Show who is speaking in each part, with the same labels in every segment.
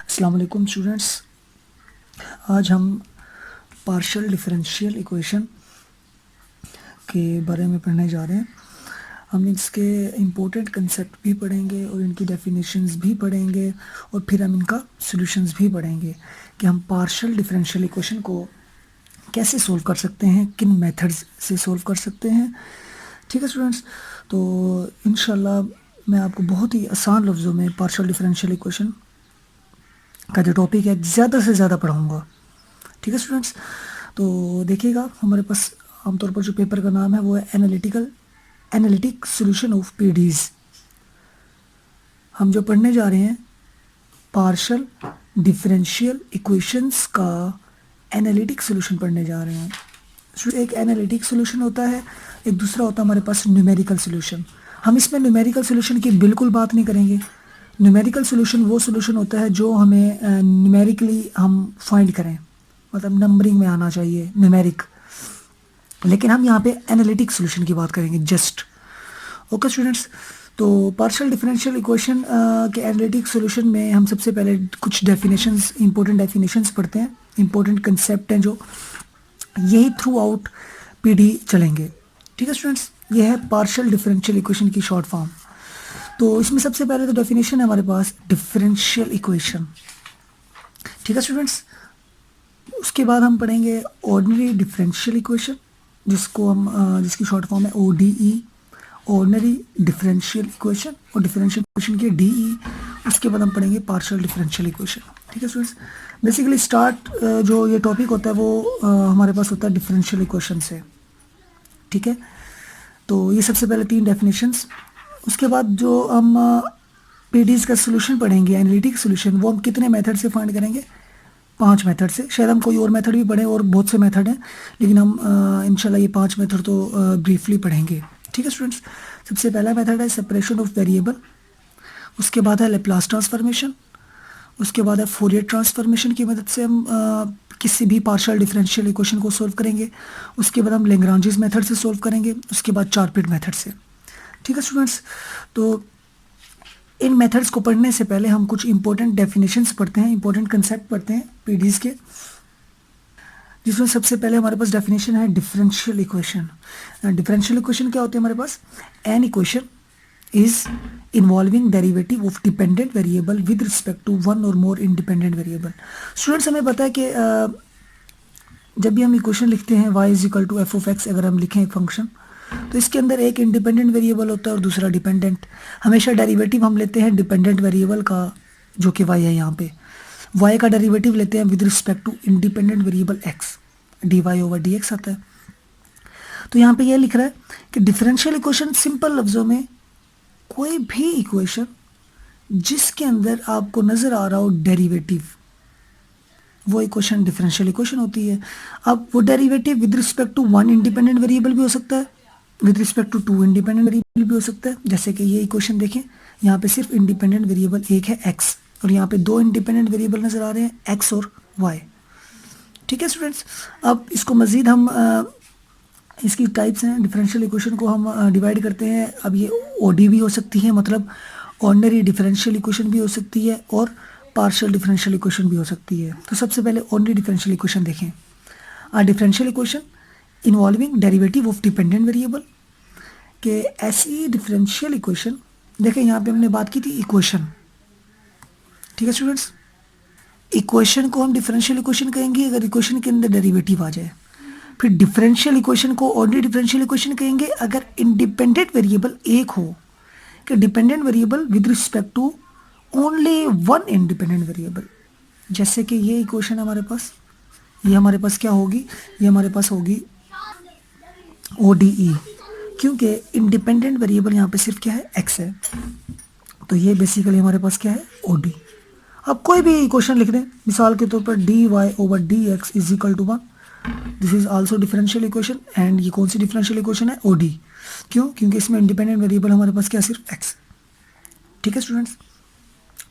Speaker 1: अस्सलाम वालेकुम स्टूडेंट्स। आज हम पार्शियल डिफरेंशियल इक्वेशन के बारे में पढ़ने जा रहे हैं। हम इसके इम्पोर्टेंट कंसेप्ट भी पढ़ेंगे और इनकी डेफिनेशंस भी पढ़ेंगे और फिर हम इनका सॉल्यूशंस भी पढ़ेंगे कि हम पार्शियल डिफरेंशियल इक्वेशन को कैसे सोल्व कर सकते हैं, किन मेथड्स से सोल्व कर सकते हैं। ठीक है स्टूडेंट्स, तो इंशाल्लाह मैं आपको बहुत ही आसान लफ्ज़ों में पार्शियल डिफरेंशियल इक्वेशन का जो टॉपिक है ज़्यादा से ज़्यादा पढ़ाऊँगा। ठीक है स्टूडेंट्स, तो देखिएगा हमारे पास आमतौर पर जो पेपर का नाम है वो है एनालिटिक सॉल्यूशन ऑफ पीडीज। हम जो पढ़ने जा रहे हैं पार्शियल डिफरेंशियल इक्वेशंस का एनालिटिक सॉल्यूशन पढ़ने जा रहे हैं। एक एनालिटिक सॉल्यूशन होता है, एक दूसरा होता है हमारे पास न्यूमेरिकल सॉल्यूशन। हम इसमें न्यूमेरिकल सॉल्यूशन की बिल्कुल बात नहीं करेंगे। न्यूमेरिकल सॉल्यूशन वो सॉल्यूशन होता है जो हमें न्यूमेरिकली हम फाइंड करें, मतलब नंबरिंग में आना चाहिए न्यूमेरिक। लेकिन हम यहाँ पे एनालिटिक सॉल्यूशन की बात करेंगे जस्ट। ओके स्टूडेंट्स, तो पार्शियल डिफरेंशियल इक्वेशन के एनालिटिक सॉल्यूशन में हम सबसे पहले कुछ डेफिनेशंस, इंपॉर्टेंट डेफिनेशंस पढ़ते हैं। इंपॉर्टेंट कंसेप्ट हैं जो यही थ्रू आउट पीडी चलेंगे। ठीक है स्टूडेंट्स, ये है पार्शियल डिफरेंशियल इक्वेशन की शॉर्ट फॉर्म। तो इसमें सबसे पहले तो डेफिनेशन है हमारे पास डिफरेंशियल इक्वेशन। ठीक है स्टूडेंट्स, उसके बाद हम पढ़ेंगे ऑर्डिनरी डिफरेंशियल इक्वेशन, जिसकी शॉर्ट फॉर्म है ODE, ऑर्डिनरी डिफरेंशियल इक्वेशन, और डिफरेंशियल इक्वेशन की DE। उसके बाद हम पढ़ेंगे पार्शियल डिफरेंशियल इक्वेशन। ठीक है स्टूडेंट्स, बेसिकली स्टार्ट जो ये टॉपिक होता है वो हमारे पास होता है डिफरेंशियल इक्वेशन से। ठीक है, तो ये सबसे पहले 3 डेफिनेशंस। उसके बाद जो हम पीडीज का सोल्यूशन पढ़ेंगे, एनालिटिक सोल्यूशन, वो हम कितने मेथड से फाइंड करेंगे? 5 मेथड से। शायद हम कोई और मेथड भी पढ़ें, और बहुत से मेथड हैं, लेकिन हम इंशाल्लाह ये 5 मेथड तो ब्रीफली पढ़ेंगे। ठीक है स्टूडेंट्स, सबसे पहला मेथड है सेपरेशन ऑफ वेरिएबल। उसके बाद है लेप्लास ट्रांसफॉर्मेशन। उसके बाद है फोरियर ट्रांसफॉर्मेशन की मदद से हम किसी भी पार्शियल डिफरेंशियल इक्वेशन को सोल्व करेंगे। उसके बाद हम लैग्रांजेस मेथड से सोल्व करेंगे। उसके बाद चारपिट मेथड से। ठीक है स्टूडेंट्स, तो इन मेथड्स को पढ़ने से पहले हम कुछ इंपॉर्टेंट डेफिनेशंस पढ़ते हैं, इंपॉर्टेंट कंसेप्ट पढ़ते हैं पीडीज के, जिसमें सबसे पहले हमारे पास डेफिनेशन है डिफरेंशियल इक्वेशन। डिफरेंशियल इक्वेशन क्या होती है हमारे पास? An equation is involving derivative of dependent variable with respect to one और मोर इंडिपेंडेंट वेरिएबल। स्टूडेंट्स, हमें पता है कि जब भी हम इक्वेशन लिखते हैं y is equal to f(x), अगर हम लिखें एक फंक्शन, तो इसके अंदर एक इंडिपेंडेंट वेरिएबल होता है और दूसरा डिपेंडेंट। हमेशा डेरिवेटिव हम लेते हैं डिपेंडेंट वेरिएबल का, जो कि y है। यहाँ पे y का डेरिवेटिव लेते हैं with respect to independent variable x, dy/dx आता है। तो यहाँ पे ये लिख रहा है कि डिफरेंशियल इक्वेशन सिंपल लफ्जों में कोई भी इक्वेशन जिसके अंदर आपको नजर आ रहा हो डेरिवेटिव, वो इक्वेशन डिफरेंशियल इक्वेशन होती है। अब वो derivative with respect to one independent variable भी हो सकता है, with respect to 2 independent variable भी हो सकता है। जैसे कि ये इक्वेशन देखें, यहाँ पे सिर्फ इंडिपेंडेंट वेरिएबल एक है x, और यहाँ पे 2 इंडिपेंडेंट वेरिएबल नजर आ रहे हैं x और y। ठीक है स्टूडेंट्स, अब इसको मजीद हम इसकी टाइप्स हैं, डिफरेंशियल इक्वेशन को हम डिवाइड करते हैं। अब ये OD भी हो सकती है, मतलब ऑर्डिनरी डिफरेंशियल इक्वेशन भी हो सकती है, और पार्शियल डिफरेंशियल इक्वेशन भी हो सकती है। तो सबसे पहले ऑर्डिनरी डिफरेंशियल इक्वेशन देखें। Differential equation involving derivative of dependent variable के ऐसी डिफरेंशियल इक्वेशन, देखें यहाँ पे हमने बात की थी इक्वेशन। ठीक है स्टूडेंट्स, इक्वेशन को हम डिफरेंशियल इक्वेशन कहेंगे अगर इक्वेशन के अंदर डेरिवेटिव आ जाए। फिर डिफरेंशियल इक्वेशन को ऑर्डिनरी डिफरेंशियल इक्वेशन कहेंगे अगर इंडिपेंडेंट वेरिएबल एक हो, कि dependent variable with respect to only one independent variable. जैसे कि ये इक्वेशन हमारे पास, ये हमारे पास क्या होगी? ये हमारे पास होगी ODE, क्योंकि इंडिपेंडेंट वेरिएबल यहाँ पे सिर्फ क्या है? x है। तो ये बेसिकली हमारे पास क्या है? OD। अब कोई भी इक्वेशन लिख दें, मिसाल के तौर पर dy/dx is equal to 1, this is also differential equation. And ये कौन सी डिफरेंशियल इक्वेशन है? OD। क्यों? क्योंकि इसमें इंडिपेंडेंट वेरिएबल हमारे पास क्या? सिर्फ x। ठीक है स्टूडेंट्स,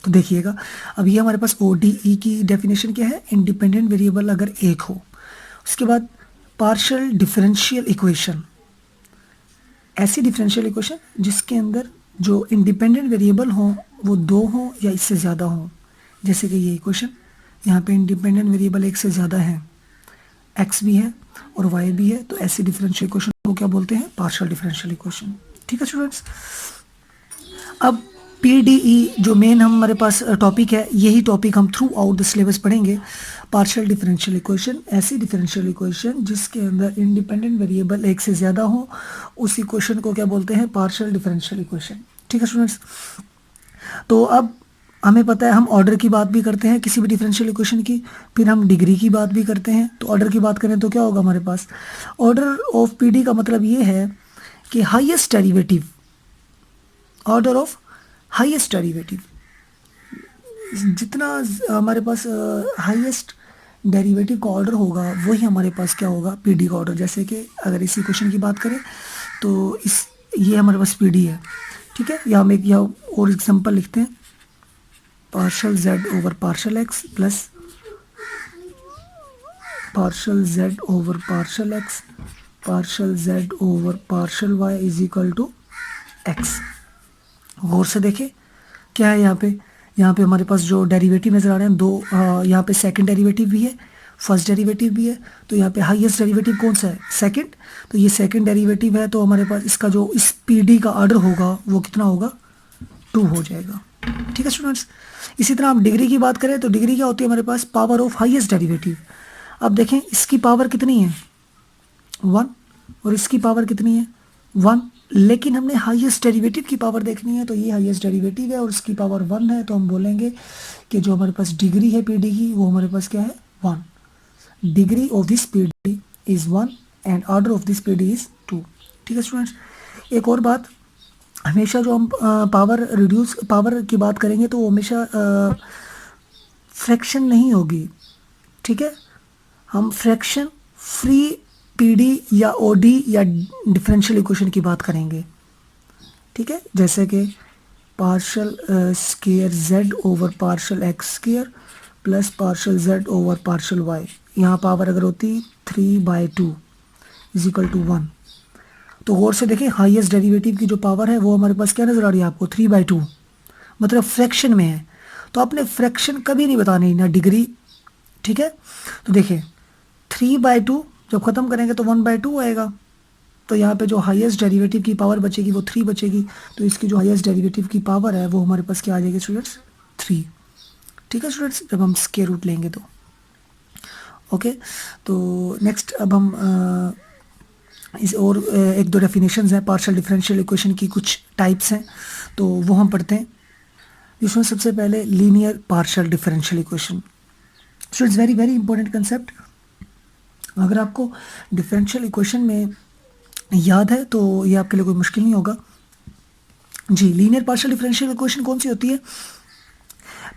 Speaker 1: तो देखिएगा अब ये हमारे पास ODE की डेफिनेशन क्या है? इंडिपेंडेंट वेरिएबल अगर एक हो। उसके बाद पार्शियल डिफरेंशियल इक्वेशन, ऐसी डिफरेंशियल इक्वेशन जिसके अंदर जो इंडिपेंडेंट वेरिएबल हों वो 2 हों या इससे ज़्यादा हों। जैसे कि ये इक्वेशन, यहाँ पे इंडिपेंडेंट वेरिएबल एक से ज़्यादा है, एक्स भी है और वाई भी है, तो ऐसी डिफरेंशियल इक्वेशन को क्या बोलते हैं? Partial differential equation. ठीक है स्टूडेंट्स, अब पीडीई जो मेन हमारे पास टॉपिक है, यही टॉपिक हम थ्रू आउट द सिलेबस पढ़ेंगे। पार्शियल डिफरेंशियल इक्वेशन, ऐसी डिफरेंशियल इक्वेशन जिसके अंदर इंडिपेंडेंट वेरिएबल एक से ज़्यादा हो, उस इक्वेशन को क्या बोलते हैं? Partial differential equation. ठीक है स्टूडेंट्स, तो अब हमें पता है हम ऑर्डर की बात भी करते हैं किसी भी डिफरेंशियल इक्वेशन की, फिर हम डिग्री की बात भी करते हैं। तो ऑर्डर की बात करें तो क्या होगा हमारे पास? ऑर्डर ऑफ पीडी का मतलब ये है कि highest derivative, order of highest derivative, जितना हमारे पास हाईएस्ट डेरिवेटिव का ऑर्डर होगा वही हमारे पास क्या होगा? पीडी का ऑर्डर। जैसे कि अगर इसी क्वेश्चन की बात करें तो ये हमारे पास पीडी है। ठीक है, या हम एक या और एग्जांपल लिखते हैं, partial z over partial x plus partial z over partial x partial z over partial y is equal to x. गौर से देखें क्या है यहाँ पे हमारे पास जो डेरिवेटिव नज़र आ रहे हैं दो, यहाँ पे सेकंड डेरिवेटिव भी है, फर्स्ट डेरिवेटिव भी है। तो यहाँ पे हाईएस्ट डेरिवेटिव कौन सा है? सेकंड। तो ये सेकंड डेरिवेटिव है, तो हमारे पास इसका जो इस पीडी का ऑर्डर होगा वो कितना होगा? 2 हो जाएगा। ठीक है स्टूडेंट्स, इसी तरह हम डिग्री की बात करें तो डिग्री क्या होती है हमारे पास? Power of highest derivative. अब देखें इसकी पावर कितनी है? 1, और इसकी पावर कितनी है? 1, लेकिन हमने हाईएस्ट डेरिवेटिव की पावर देखनी है, तो ये हाईएस्ट डेरिवेटिव है और इसकी पावर 1 है, तो हम बोलेंगे कि जो हमारे पास डिग्री है पीडी की वो हमारे पास क्या है? 1। Degree of this PD is 1 and order of this PD is 2। ठीक है स्टूडेंट्स, एक और बात, हमेशा जो हम पावर की बात करेंगे तो वो हमेशा फ्रैक्शन नहीं होगी। ठीक है, हम फ्रैक्शन फ्री पीडी या ओडी या डिफरेंशियल इक्वेशन की बात करेंगे। ठीक है, जैसे कि partial square z over partial x square plus partial z over partial y, यहाँ पावर अगर होती 3/2 इज इक्वल टू 1। तो गौर से देखें हाईएस्ट डेरिवेटिव की जो पावर है वो हमारे पास क्या नज़र आ रही है आपको? 3/2, मतलब फ्रैक्शन में है। तो आपने फ्रैक्शन कभी नहीं बतानी ना डिग्री। ठीक है, तो देखें 3/2 जब ख़त्म करेंगे तो 1/2 आएगा। तो यहाँ पे जो हाईएस्ट डेरिवेटिव की पावर बचेगी वो 3 बचेगी, तो इसकी जो हाईएस्ट डेरिवेटिव की पावर है वो हमारे पास क्या आ जाएगी स्टूडेंट्स? 3। ठीक है स्टूडेंट्स, जब हम स्क्वायर रूट लेंगे तो ओके। तो नेक्स्ट अब हम इस और एक दो डेफिनेशंस हैं पार्शियल डिफरेंशियल इक्वेशन की, कुछ टाइप्स हैं तो वो हम पढ़ते हैं। इसमें सबसे पहले linear partial differential equation. So it's very very important concept. अगर आपको डिफरेंशियल इक्वेशन में याद है तो ये आपके लिए कोई मुश्किल नहीं होगा जी। लीनियर पार्शियल डिफरेंशियल इक्वेशन कौन सी होती है?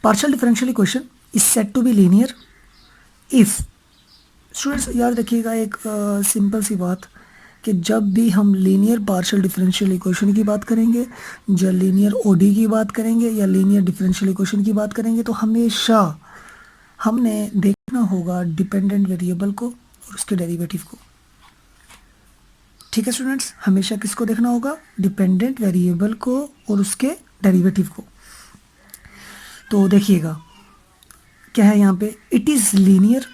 Speaker 1: Partial differential equation is said to be linear if, students याद रखिएगा एक सिंपल सी बात कि जब भी हम लीनियर पार्शियल डिफरेंशियल इक्वेशन की बात करेंगे या लीनियर ओडी की बात करेंगे या लीनियर डिफरेंशियल इक्वेशन की बात करेंगे तो हमेशा हमने देखना होगा डिपेंडेंट वेरिएबल को और उसके डेरिवेटिव को। ठीक है स्टूडेंट्स, हमेशा किसको देखना होगा? डिपेंडेंट वेरिएबल को और उसके डेरिवेटिव को। तो देखिएगा क्या है यहाँ पे, it is linear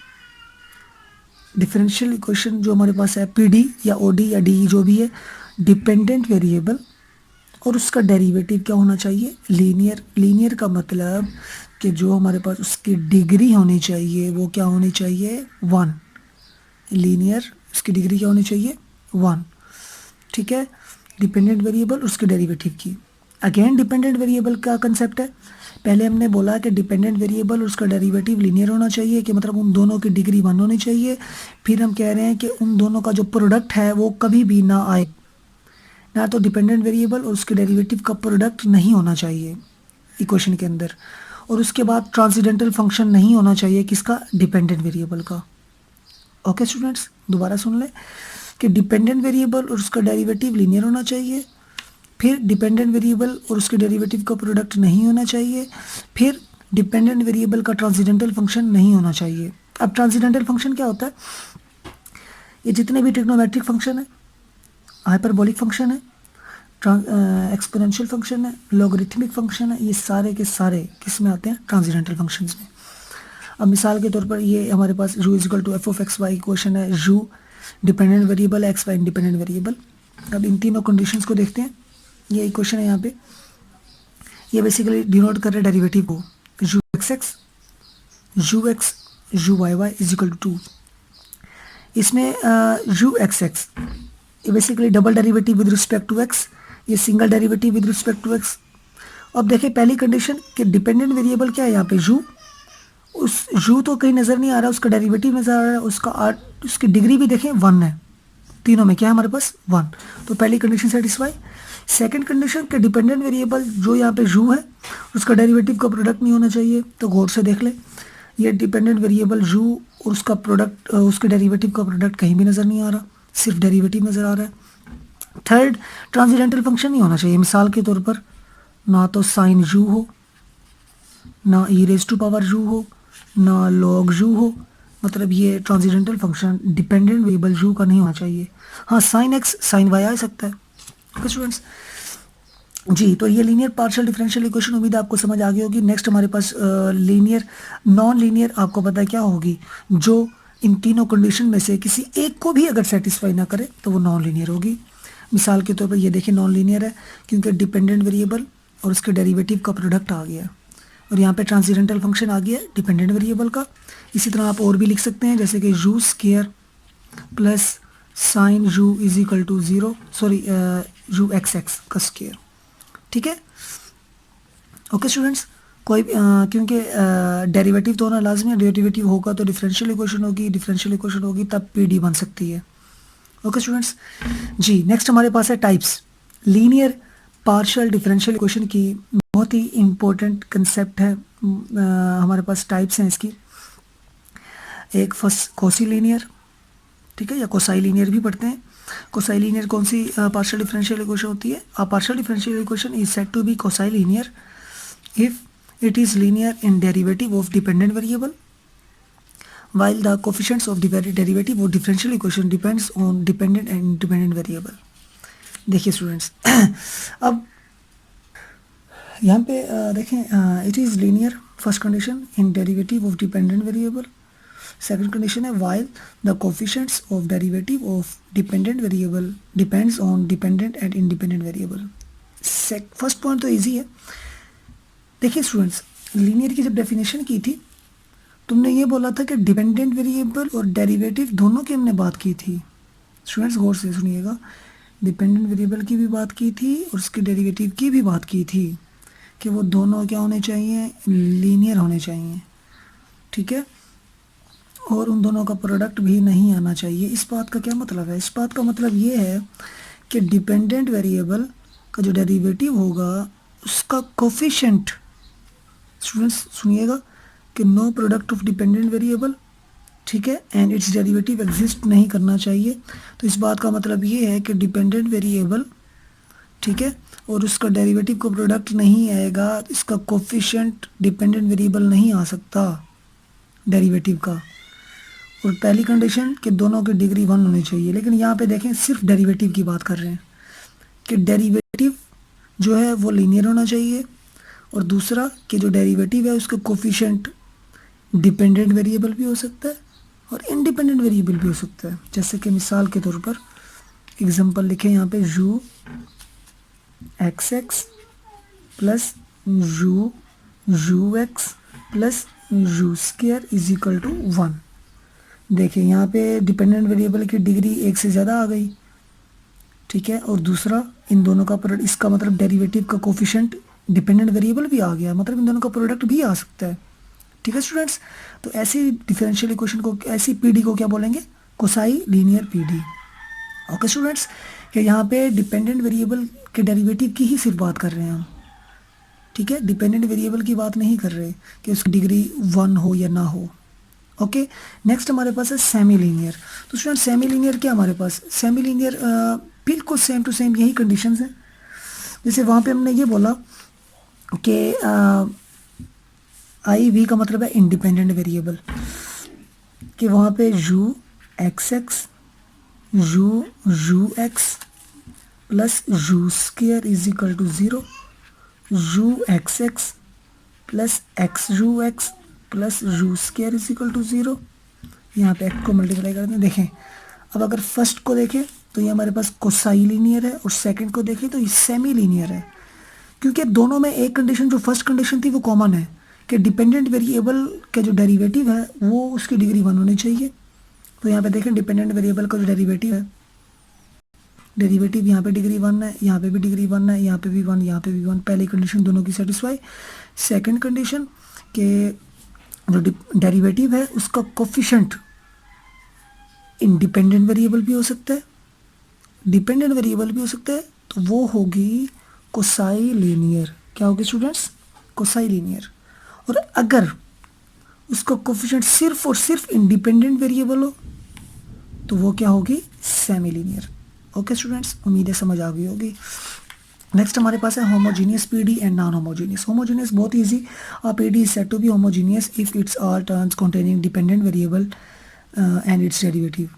Speaker 1: differential equation जो हमारे पास है पीडी या ओडी या डी जो भी है, डिपेंडेंट वेरिएबल और उसका डेरिवेटिव क्या होना चाहिए? लीनियर। लीनियर का मतलब कि जो हमारे पास उसकी डिग्री होनी चाहिए वो क्या होनी चाहिए? 1। लीनियर, उसकी डिग्री क्या होनी चाहिए? 1। ठीक है, डिपेंडेंट वेरिएबल उसके डेरिवेटिव की। अगेन डिपेंडेंट वेरिएबल का कंसेप्ट है, पहले हमने बोला कि डिपेंडेंट वेरिएबल और उसका डेरिवेटिव लीनियर होना चाहिए, कि मतलब उन दोनों की डिग्री 1 होनी चाहिए। फिर हम कह रहे हैं कि उन दोनों का जो प्रोडक्ट है वो कभी भी ना आए, ना तो डिपेंडेंट वेरिएबल और उसके डेरिवेटिव का प्रोडक्ट नहीं होना चाहिए इक्वेशन के अंदर, और उसके बाद ट्रांसीडेंटल फंक्शन नहीं होना चाहिए किसका? डिपेंडेंट वेरिएबल का। ओके स्टूडेंट्स, दोबारा सुन लें कि डिपेंडेंट वेरिएबल और उसका डेरिवेटिव लीनियर होना चाहिए, फिर डिपेंडेंट वेरिएबल और उसके डेरिवेटिव का प्रोडक्ट नहीं होना चाहिए, फिर डिपेंडेंट वेरिएबल का ट्रांसीडेंटल फंक्शन नहीं होना चाहिए। अब ट्रांसीडेंटल फंक्शन क्या होता है? ये जितने भी ट्रिग्नोमेट्रिक फंक्शन है, हाइपरबोलिक फंक्शन है, एक्सपोनेंशियल फंक्शन है, लॉगरिथमिक फंक्शन है, ये सारे के सारे किस में आते हैं? ट्रांसेंडेंटल फंक्शंस में। अब मिसाल के तौर पर ये हमारे पास u is equal to f of x y equation है, u डिपेंडेंट वेरिएबल है, एक्स वाई इंडिपेंडेंट वेरिएबल। अब इन तीनों कंडीशंस को देखते हैं। ये इक्वेशन है यहाँ पे, ये बेसिकली डिनोट कर रहे हैं डेरिवेटिव को, u x u y is equal to 2। इसमें u x ये basically double derivative with respect to x, ये single derivative with respect to x। अब देखिए पहली कंडीशन कि डिपेंडेंट वेरिएबल क्या है यहाँ पे u, उस u तो कहीं नज़र नहीं आ रहा, उसका डेरिवेटिव नज़र आ रहा है, उसकी डिग्री भी देखें 1 है, तीनों में क्या है हमारे पास 1, तो पहली कंडीशन सेटिस्फाई। सेकंड कंडीशन के डिपेंडेंट वेरिएबल जो यहाँ पे u है उसका डेरिवेटिव का प्रोडक्ट नहीं होना चाहिए, तो गौर से देख ले, ये डिपेंडेंट वेरिएबल u और उसका प्रोडक्ट उसके डेरिवेटिव का प्रोडक्ट कहीं भी नज़र नहीं आ रहा, सिर्फ डेरिवेटिव नज़र आ रहा है। थर्ड, ट्रांसेंडेंटल फंक्शन नहीं होना चाहिए, मिसाल के तौर पर ना तो साइन u हो, ना e raise to power u हो, ना लॉग u हो, मतलब ये transcendental function dependent variable u का नहीं होना चाहिए। हाँ साइन x साइन y आ सकता है। ओके स्टूडेंट्स जी, तो ये लीनियर पार्शियल डिफरेंशियल इक्वेशन उम्मीद है आपको समझ आ गई होगी। नेक्स्ट हमारे पास लीनियर नॉन लीनियर, आपको पता है क्या होगी, जो इन तीनों कंडीशन में से किसी एक को भी अगर सेटिस्फाई ना करे तो वो नॉन लीनियर होगी। मिसाल के तौर पर ये देखिए नॉन लीनियर है क्योंकि डिपेंडेंट वेरिएबल और उसके डेरिवेटिव का प्रोडक्ट आ गया और यहाँ पे ट्रांसेंडेंटल फंक्शन आ गया डिपेंडेंट वेरिएबल का। इसी तरह आप और भी लिख सकते हैं, जैसे कि u square plus sine u is equal to 0, sorry u x का स्क्वायर। ठीक है, ओके स्टूडेंट्स, कोई क्योंकि डेरिवेटिव तो होना लाजमी है, डेरिवेटिव होगा तो डिफरेंशियल इक्वेशन होगी, डिफरेंशियल इक्वेशन होगी तब पीडी बन सकती है। ओके स्टूडेंट्स जी, नेक्स्ट हमारे पास है types. Linear partial differential equation की बहुत ही इम्पोर्टेंट कंसेप्ट है, हमारे पास टाइप्स हैं इसकी। एक फर्स्ट कोसी लीनियर, ठीक है, या कोसाई लीनियर भी पढ़ते हैं। कोसाई लीनियर कौन सी पार्शियल डिफरेंशियल इक्वेशन होती है? A partial differential equation is said to be quasi linear if it is linear in derivative of dependent variable while the coefficients of derivative of differential equation depends on dependent and independent variable। देखिए students अब यहाँ पे देखें, it is linear first condition in derivative of dependent variable. Second condition है while the coefficients of derivative of dependent variable depends on dependent and independent variable। First point तो easy है। देखिए students, linear की जब definition की थी तुमने ये बोला था कि डिपेंडेंट वेरिएबल और डेरिवेटिव दोनों की हमने बात की थी। स्टूडेंट्स गौर से सुनिएगा, डिपेंडेंट वेरिएबल की भी बात की थी और उसके डेरिवेटिव की भी बात की थी कि वो दोनों क्या होने चाहिए? लीनियर होने चाहिए। ठीक है, और उन दोनों का प्रोडक्ट भी नहीं आना चाहिए। इस बात का क्या मतलब है? इस बात का मतलब ये है कि डिपेंडेंट वेरिएबल का जो डेरिवेटिव होगा उसका कोफिशिएंट, स्टूडेंट्स सुनिएगा, कि no product of dependent variable, ठीक है, एंड इट्स डेरिवेटिव एग्जिस्ट नहीं करना चाहिए। तो इस बात का मतलब ये है कि डिपेंडेंट वेरिएबल, ठीक है, और उसका डेरिवेटिव का प्रोडक्ट नहीं आएगा, इसका कोफिशिएंट डिपेंडेंट वेरिएबल नहीं आ सकता डेरिवेटिव का। और पहली कंडीशन कि दोनों की डिग्री 1 होनी चाहिए, लेकिन यहाँ पे देखें सिर्फ डेरिवेटिव की बात कर रहे हैं कि डेरिवेटिव जो है वो लीनियर होना चाहिए, और दूसरा कि जो डेरिवेटिव है उसका कोफिशिएंट डिपेंडेंट वेरिएबल भी हो सकता है और इंडिपेंडेंट वेरिएबल भी हो सकता है। जैसे कि मिसाल के तौर पर एग्जांपल लिखें यहाँ पे u x plus u x plus u square is equal to 1। देखिए यहाँ पे डिपेंडेंट वेरिएबल की डिग्री 1 से ज़्यादा आ गई, ठीक है, और दूसरा इन दोनों का प्रोडक्ट, इसका मतलब डेरिवेटिव का कोफिशिएंट डिपेंडेंट वेरिएबल भी आ गया, मतलब इन दोनों का प्रोडक्ट भी आ सकता है। ठीक है स्टूडेंट्स, तो ऐसी डिफरेंशियल इक्वेशन को, ऐसी पीडी को क्या बोलेंगे? Kosai linear PD. Okay students, कि यहाँ पे डिपेंडेंट वेरिएबल के डेरिवेटिव की ही सिर्फ बात कर रहे हैं हम, ठीक है, डिपेंडेंट वेरिएबल की बात नहीं कर रहे कि उसकी डिग्री 1 हो या ना हो। ओके, नेक्स्ट हमारे पास है सेमी लीनियर। तो स्टूडेंट सेमी लीनियर क्या हमारे पास? सेमी लीनियर बिल्कुल सेम टू सेम यही कंडीशंस हैं। जैसे वहाँ पे हमने ये बोला कि आई वी का मतलब है इंडिपेंडेंट वेरिएबल, कि वहाँ पे u x u x plus u square is equal to 0, u x x plus x u x plus u square is equal to 0। यहाँ पे एक्स को मल्टीप्लाई कर दें। देखें अब अगर फर्स्ट को देखें तो ये हमारे पास कोसाई लीनियर है, और सेकंड को देखें तो ये सेमी लीनियर है, क्योंकि दोनों में एक कंडीशन जो फर्स्ट कंडीशन थी वो कॉमन है कि डिपेंडेंट वेरिएबल के जो डेरिवेटिव है वो उसकी डिग्री 1 होनी चाहिए। तो यहाँ पे देखें डिपेंडेंट वेरिएबल का जो डेरिवेटिव है, डेरिवेटिव यहाँ पे डिग्री 1 है, यहाँ पे भी डिग्री 1 है, यहाँ पे भी 1, यहाँ पे भी 1। पहली कंडीशन दोनों की सेटिस्फाई। सेकंड कंडीशन के जो डेरिवेटिव है उसका कोफिशिएंट इंडिपेंडेंट वेरिएबल भी हो सकता है, डिपेंडेंट वेरिएबल भी हो सकता है, तो वो होगी कोसाई लीनियर। क्या होगी स्टूडेंट्स? कोसाई लीनियर। और अगर उसका कोफिशिएंट सिर्फ और सिर्फ इंडिपेंडेंट वेरिएबल हो तो वो क्या होगी? Semi linear. ओके स्टूडेंट्स, उम्मीद है समझ आ गई होगी। नेक्स्ट हमारे पास है homogeneous PD and non homogeneous. Homogeneous बहुत easy, PD is said to be homogeneous if its all terms containing dependent variable and its derivative.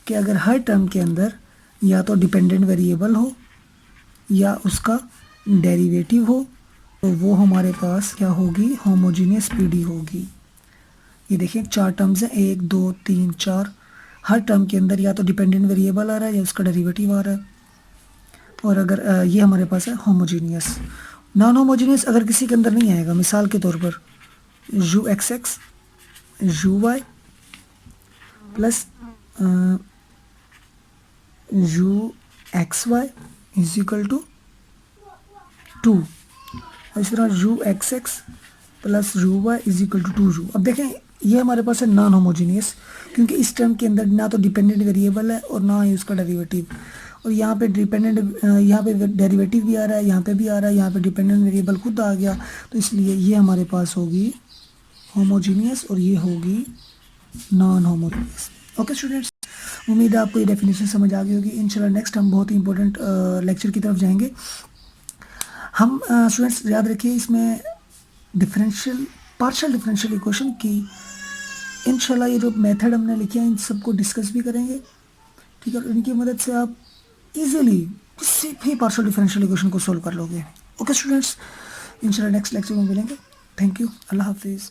Speaker 1: कि अगर हर टर्म के अंदर या तो डिपेंडेंट वेरिएबल हो या उसका डेरिवेटिव हो तो वो हमारे पास क्या होगी? होमोजीनियस पीडी होगी। ये देखिए 4 टर्म्स हैं, 1 2 3 4। हर टर्म के अंदर या तो डिपेंडेंट वेरिएबल आ रहा है या उसका डेरिवेटिव आ रहा है। और अगर ये हमारे पास है होमोजीनियस। नॉन होमोजीनियस अगर किसी के अंदर नहीं आएगा, मिसाल के तौर पर u x x u y plus u x y is equal to 2, इस तरह u x x plus u y is equal to 2u। अब देखें ये हमारे पास है नॉन होमोजीनियस, क्योंकि इस टर्म के अंदर ना तो डिपेंडेंट वेरिएबल है और ना ही उसका डेरिवेटिव। और यहाँ पे यहाँ पे डेरिवेटिव भी आ रहा है, यहाँ पे भी आ रहा है, यहाँ पे डिपेंडेंट वेरिएबल खुद आ गया, तो इसलिए ये हमारे पास होगी होमोजीनियस और ये होगी नॉन होमोजीनियस। ओके स्टूडेंट्स, उम्मीद है आपको ये डेफिनेशन समझ आ गई होगी। इंशाल्लाह नेक्स्ट हम बहुत ही इंपॉर्टेंट लेक्चर की तरफ जाएंगे। हम स्टूडेंट्स याद रखिए इसमें पार्शियल डिफरेंशियल इक्वेशन की इंशाल्लाह ये जो मेथड हमने लिखे हैं इन सबको डिस्कस भी करेंगे, ठीक है। और इनकी मदद से आप इजीली किसी भी पार्शियल डिफरेंशियल इक्वेशन को सोल्व कर लोगे। ओके स्टूडेंट्स, इंशाल्लाह नेक्स्ट लेक्चर में मिलेंगे। थैंक यू, अल्लाह हाफिज़।